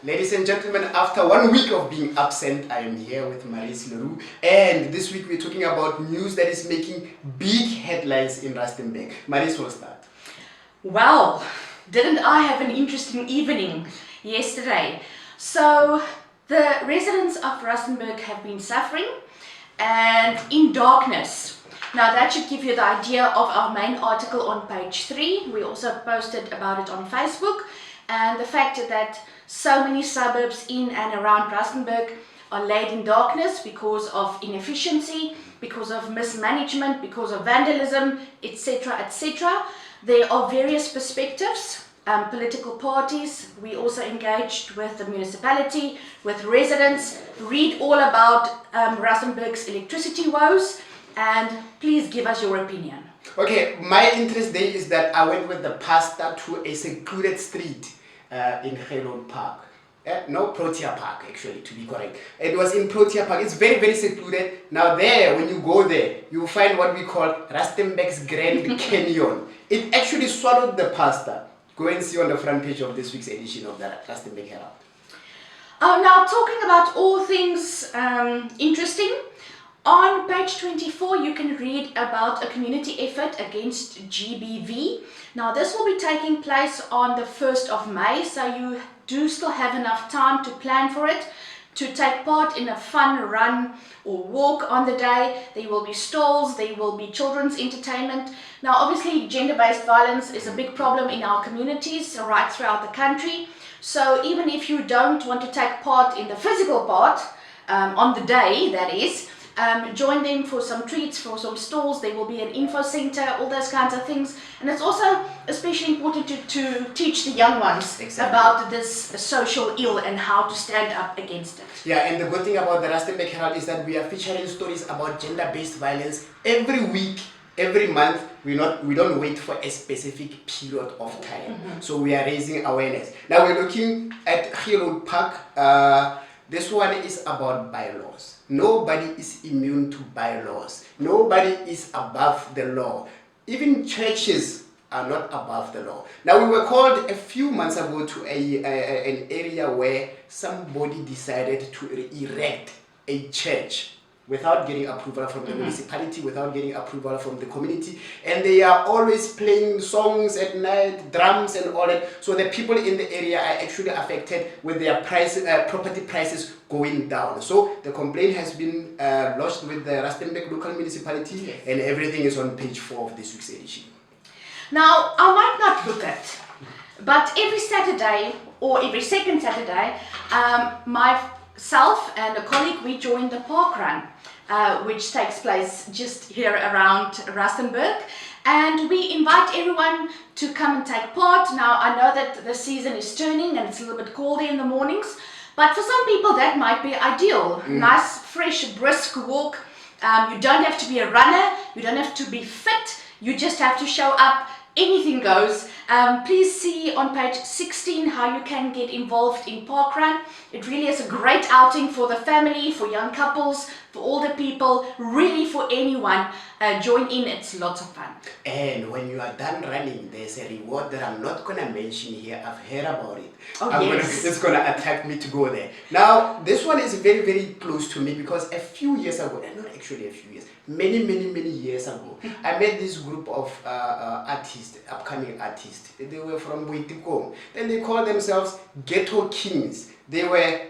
Ladies and gentlemen, after 1 week of being absent, I am here with Maurice Leroux, and this week we're talking about news that is making big headlines in Rustenburg. Maurice will start. Well, didn't I have an interesting evening yesterday? So, the residents of Rustenburg have been suffering and in darkness. Now that should give you the idea of our main article on page 3. We also posted about it on Facebook, and the fact that so many suburbs in and around Rustenburg are laid in darkness because of inefficiency, because of mismanagement, because of vandalism, etc., etc. There are various perspectives, political parties. We also engaged with the municipality, with residents. Read all about Rustenburg's electricity woes, and please give us your opinion. Okay, my interest there is that I went with the pastor to a secluded street in Helon Park. No, Protea Park, actually, to be correct. It was in Protea Park. It's very, very secluded. Now there, when you go there, you will find what we call Rustenburg's Grand Canyon. It actually swallowed the pastor. Go and see on the front page of this week's edition of the Rustenburg Herald. Now, talking about all things interesting, on page 24 you can read about a community effort against GBV. Now this will be taking place on the 1st of May, so you do still have enough time to plan for it, to take part in a fun run or walk on the day. There will be stalls, there will be children's entertainment. Now obviously gender-based violence is a big problem in our communities right throughout the country. So even if you don't want to take part in the physical part, on the day that is, join them for some treats, for some stalls. There will be an info center, all those kinds of things. And it's also especially important to teach the young ones about this social ill and how to stand up against it. Yeah, and the good thing about the Rustenburg Herald is that we are featuring stories about gender-based violence every week, every month. We don't wait for a specific period of time. So we are raising awareness. Now we're looking at Helon Park. This one is about bylaws. Nobody is immune to bylaws. Nobody is above the law. Even churches are not above the law. Now we were called a few months ago to an area where somebody decided to erect a church without getting approval from the municipality, without getting approval from the community, and they are always playing songs at night, drums and all that. So the people in the area are actually affected with their property prices going down. So the complaint has been lodged with the Rustenburg local municipality, and everything is on page 4 of this week's edition. Now I might not look at, but every Saturday or every second Saturday, myself and a colleague, we join the park run, which takes place just here around Rustenburg, and we invite everyone to come and take part. Now I know that the season is turning and it's a little bit colder in the mornings, but for some people that might be ideal. Nice, fresh, brisk walk. You don't have to be a runner, you don't have to be fit, you just have to show up. Anything goes. Please see on page 16 how you can get involved in parkrun. It really is a great outing for the family, for young couples, for older people, really for anyone. Join in, it's lots of fun. And when you are done running, there's a reward that I'm not going to mention here. I've heard about it. It's going to attack me to go there. Now, this one is very, very close to me because a few years ago, and not actually a few years, many years ago, I met this group of artists, upcoming artists. They were from Boitikong. Then they called themselves Ghetto Kings. They were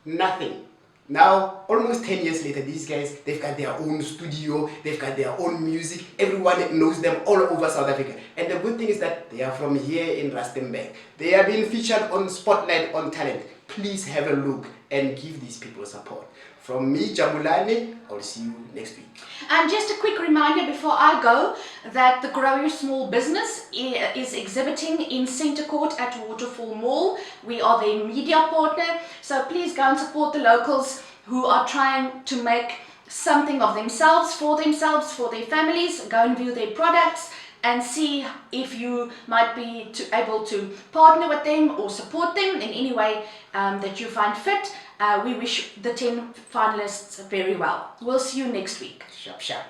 nothing. Now, almost 10 years later, these guys, they've got their own studio, they've got their own music, everyone knows them all over South Africa. And the good thing is that they are from here in Rustenburg. They are being featured on Spotlight on Talent. Please have a look and give these people support. From me, Jabulani, I'll see you next week. And just a quick reminder before I go that the Grow Your Small Business is exhibiting in Centre Court at Waterfall Mall. We are their media partner, so please go and support the locals who are trying to make something of themselves, for their families. Go and view their products and see if you might be able to partner with them or support them in any way that you find fit. We wish the 10 finalists very well. We'll see you next week. Sharp, sharp.